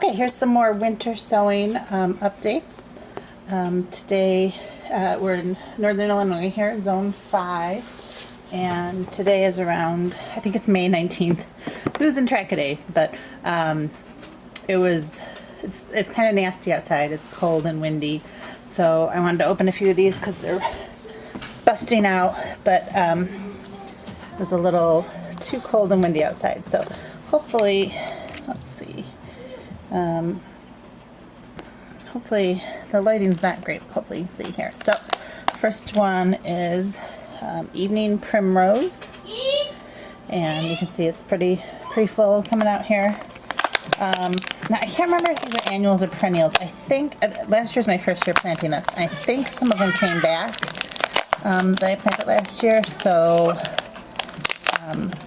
Okay, here's some more winter sowing updates. Today we're in Northern Illinois here, Zone 5, and today is around, I think it's May 19th. Losing track of days, but it's kind of nasty outside. It's cold and windy, so I wanted to open a few of these because they're busting out, but it was a little too cold and windy outside, so hopefully, let's see. Hopefully the lighting's not great. Hopefully you can see here. So first one is Evening Primrose, and you can see it's pretty full coming out here. Now I can't remember if these are annuals or perennials. I think last year's my first year planting this. I think some of them came back that I planted last year, so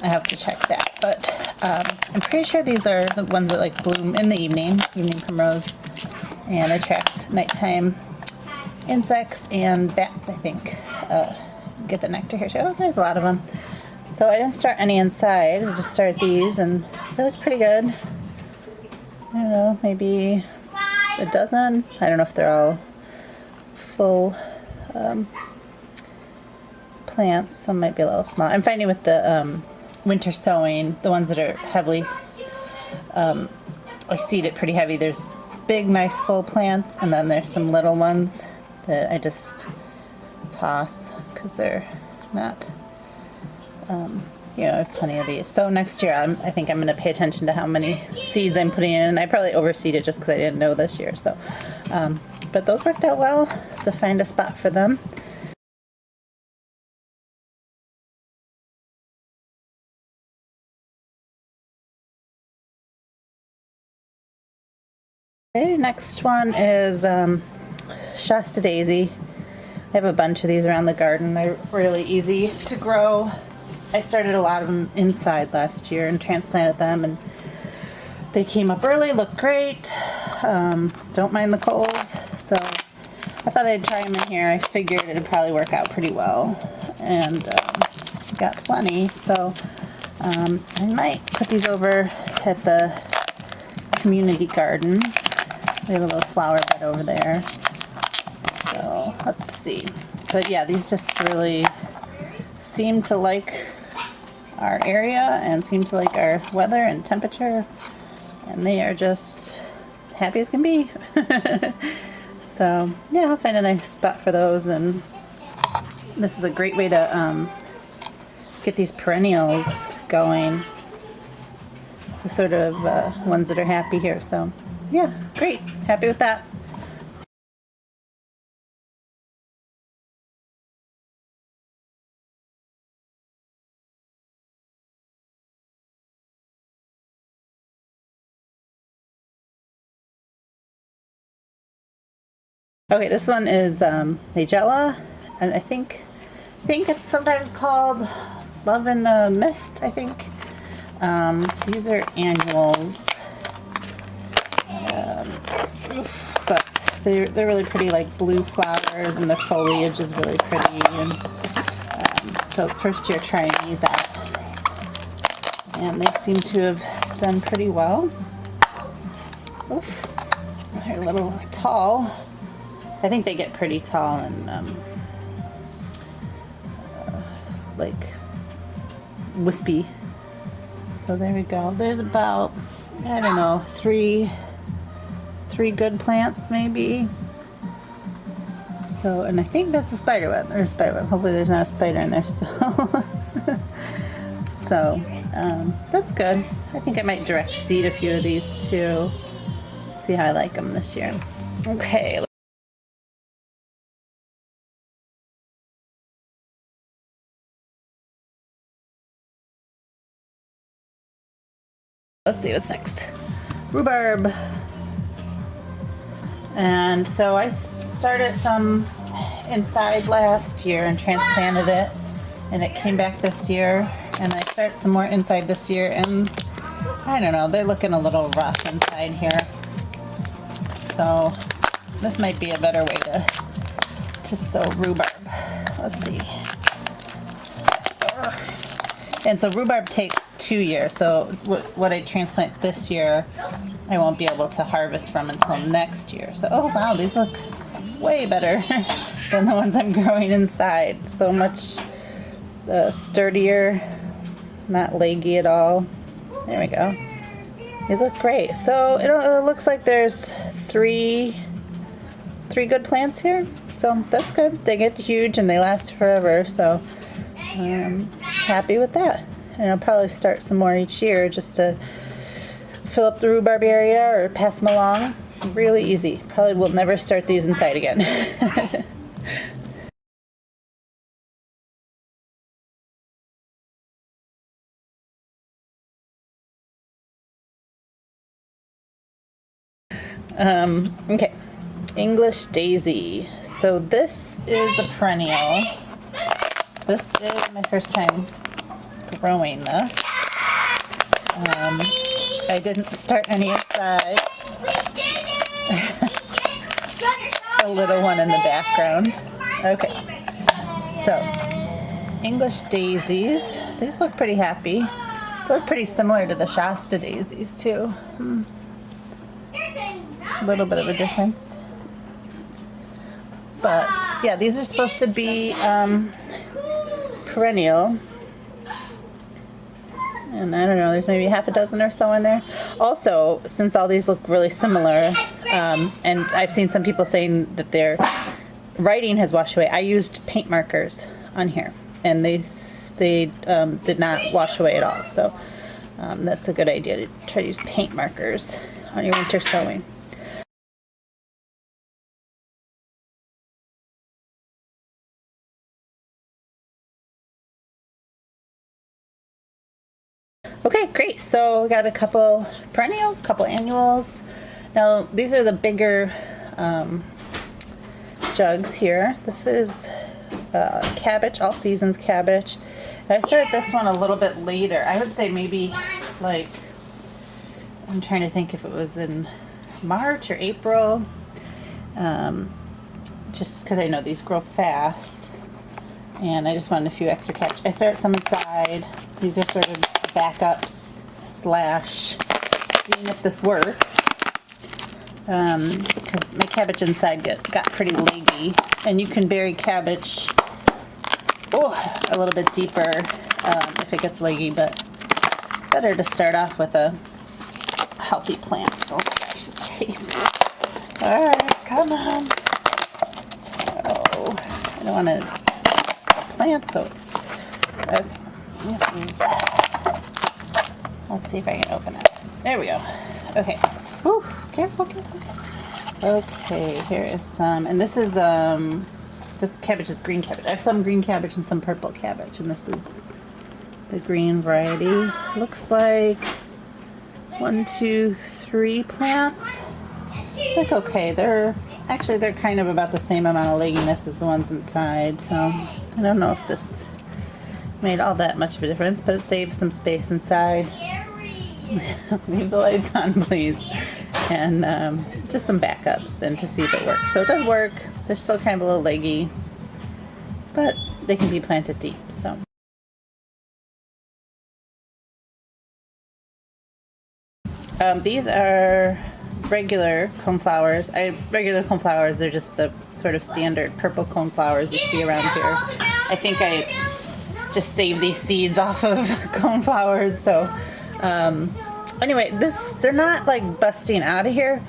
I have to check that. But I'm pretty sure these are the ones that like bloom in the evening primrose, and attract nighttime insects and bats, I think. Get the nectar here too. Oh, there's a lot of them. So I didn't start any inside. I just started these, and they look pretty good. I don't know, maybe a dozen. I don't know if they're all full plants. Some might be a little small. I'm finding with the winter sowing, the ones that are heavily, I seed it pretty heavy. There's big, nice full plants, and then there's some little ones that I just toss because they're not, I have plenty of these. So next year, I think I'm going to pay attention to how many seeds I'm putting in. I probably overseeded just because I didn't know this year. So, but those worked out well to find a spot for them. Okay, next one is Shasta Daisy. I have a bunch of these around the garden. They're really easy to grow. I started a lot of them inside last year and transplanted them, and they came up early, look great. Don't mind the cold, so I thought I'd try them in here. I figured it'd probably work out pretty well, and got plenty, so I might put these over at the community garden. We have a little flower bed over there, so let's see. But yeah, these just really seem to like our area and seem to like our weather and temperature, and they are just happy as can be. So yeah, I'll find a nice spot for those, and this is a great way to get these perennials going, the sort of ones that are happy here. So yeah, great, happy with that. Okay, this one is Nigella, and I think it's sometimes called Love in the Mist, I think. These are annuals, but they're really pretty, like blue flowers, and the foliage is really pretty. And so first year trying these out, and they seem to have done pretty well. Oof, they're a little tall. I think they get pretty tall and like wispy. So there we go. There's about, I don't know, three good plants maybe. So, and I think that's a spider web. There's a spider web. Hopefully there's not a spider in there still. So that's good. I think I might direct seed a few of these too. See how I like them this year. Okay. Let's see what's next. Rhubarb. And so I started some inside last year and transplanted it, and it came back this year, and I started some more inside this year, and I don't know, they're looking a little rough inside here. So this might be a better way to sow rhubarb. Let's see. And so rhubarb takes 2 years. So what I transplant this year I won't be able to harvest from until next year. So, oh wow, these look way better than the ones I'm growing inside. So much sturdier, not leggy at all. There we go. These look great. So it looks like there's three good plants here. So that's good. They get huge and they last forever. So I'm happy with that. And I'll probably start some more each year just to fill up the rhubarb area or pass them along. Really easy. Probably will never start these inside again. Okay, English Daisy. So this is a perennial. This is my first time growing this. I didn't start any inside. A little one in the background. Okay, so English Daisies. These look pretty happy. They look pretty similar to the Shasta Daisies too. A little bit of a difference. But yeah, these are supposed to be perennial. And I don't know, there's maybe half a dozen or so in there. Also, since all these look really similar, and I've seen some people saying that their writing has washed away, I used paint markers on here, and they did not wash away at all. So that's a good idea to try to use paint markers on your winter sowing. Okay, great. So we got a couple perennials, couple annuals. Now these are the bigger jugs here. This is cabbage, all seasons cabbage. And I started this one a little bit later. I would say maybe like, I'm trying to think if it was in March or April. Just because I know these grow fast. And I just wanted a few extra cabbage. I started some inside. These are sort of backups slash seeing if this works. Because my cabbage inside got pretty leggy. And you can bury cabbage a little bit deeper if it gets leggy, but it's better to start off with a healthy plant. Oh my gosh, this tape. Alright, come on. Oh, I don't want to plant, so okay. This is, let's see if I can open it. There we go. Okay. Whew, careful, careful. Okay, here is some, and this is this cabbage is green cabbage. I have some green cabbage and some purple cabbage, and this is the green variety. Looks like 1, 2, 3 plants. Look okay. They're kind of about the same amount of legginess as the ones inside, so I don't know if this made all that much of a difference, but it saved some space inside. Leave the lights on, please. And just some backups and to see if it works. So it does work. They're still kind of a little leggy, but they can be planted deep. So these are regular coneflowers. Regular coneflowers, they're just the sort of standard purple coneflowers you see around here. I think I just saved these seeds off of coneflowers. So anyway, they're not like busting out of here,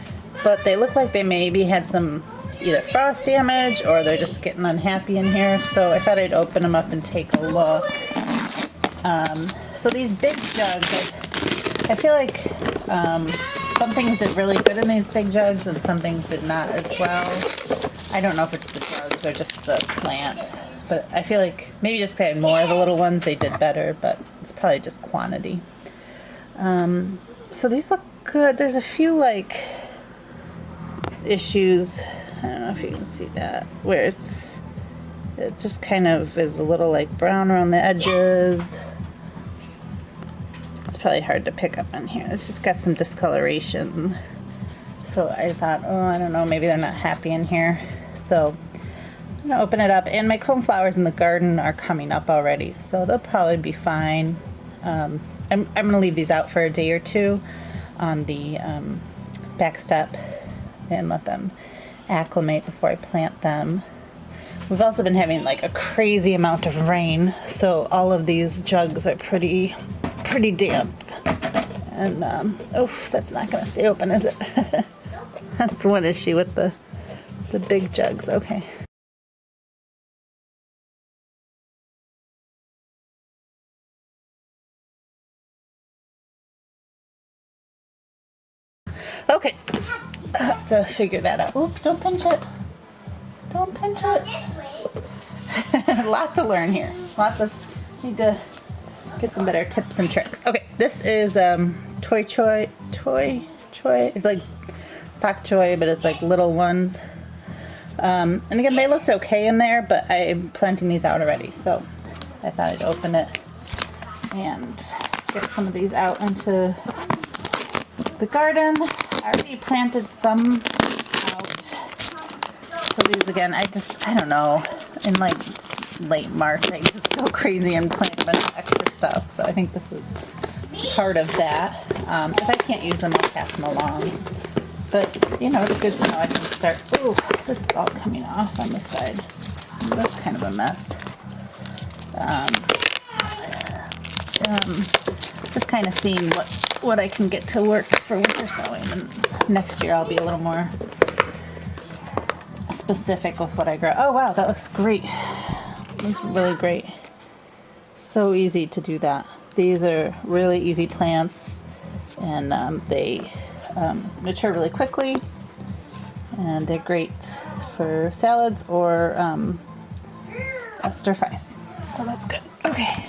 but they look like they maybe had some either frost damage or they're just getting unhappy in here. So I thought I'd open them up and take a look. So these big jugs, I feel like some things did really good in these big jugs and some things did not as well. I don't know if it's the jugs or just the plant, but I feel like maybe just because I had more of the little ones, they did better, but it's probably just quantity. So these look good. There's a few like issues. I don't know if you can see that, where it just kind of is a little like brown around the edges. It's probably hard to pick up on here. It's just got some discoloration. So I thought, oh, I don't know, maybe they're not happy in here. So I'm gonna open it up, and my coneflowers in the garden are coming up already, so they'll probably be fine. I'm gonna leave these out for a day or two. on the back step and let them acclimate before I plant them. We've also been having like a crazy amount of rain, so all of these jugs are pretty damp. And oh, that's not gonna stay open, is it? That's one issue with the big jugs. Okay. Okay, I have to figure that out. Oop, don't pinch it. Don't pinch it. Lots to learn here. Need to get some better tips and tricks. Okay, this is Choi. It's like pak choi, but it's like little ones. And again, they looked okay in there, but I'm planting these out already, so I thought I'd open it and get some of these out into the garden. I already planted some out. So these again, I don't know, in like late March, I just go crazy and plant a bunch of extra stuff. So I think this is part of that. If I can't use them, I'll pass them along. But, you know, it's good to know I can start. Ooh, this is all coming off on the side. That's kind of a mess. Just kind of seeing what I can get to work for winter sowing, and next year I'll be a little more specific with what I grow. Oh wow, that looks great. Looks really great. So easy to do that. These are really easy plants, and they mature really quickly, and they're great for salads or stir fries. So that's good. Okay.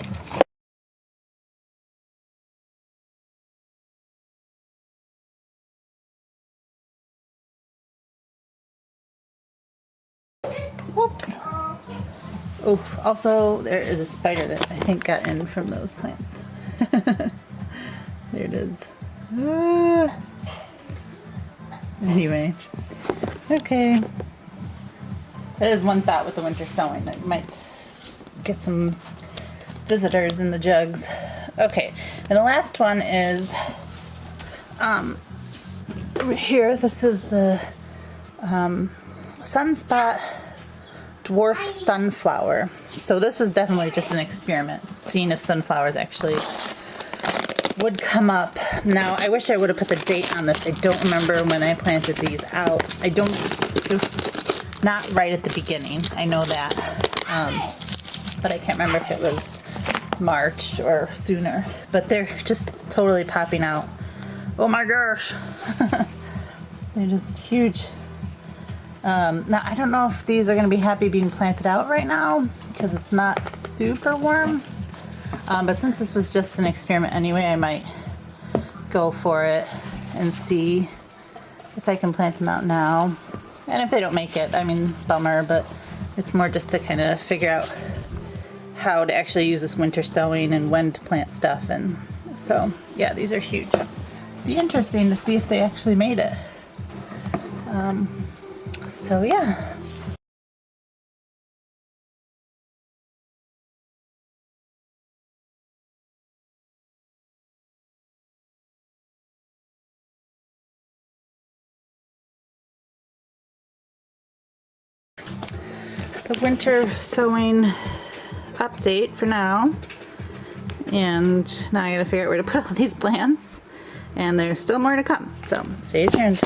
Whoops. Oh, also there is a spider that I think got in from those plants. There it is. Anyway, okay. That is one thought with the winter sowing, that you might get some visitors in the jugs. Okay, and the last one is over here. This is the Sunspot dwarf sunflower. So this was definitely just an experiment, seeing if sunflowers actually would come up. Now I wish I would have put the date on this. I don't remember when I planted these out. It was not right at the beginning, I know that, but I can't remember if it was March or sooner. But they're just totally popping out. Oh my gosh. They're just huge. Now, I don't know if these are going to be happy being planted out right now because it's not super warm. But since this was just an experiment anyway, I might go for it and see if I can plant them out now. And if they don't make it, I mean, bummer, but it's more just to kind of figure out how to actually use this winter sowing and when to plant stuff. And so, yeah, these are huge. Be interesting to see if they actually made it. So yeah. The winter sowing update for now. And now I gotta figure out where to put all these plants. And there's still more to come. So stay tuned.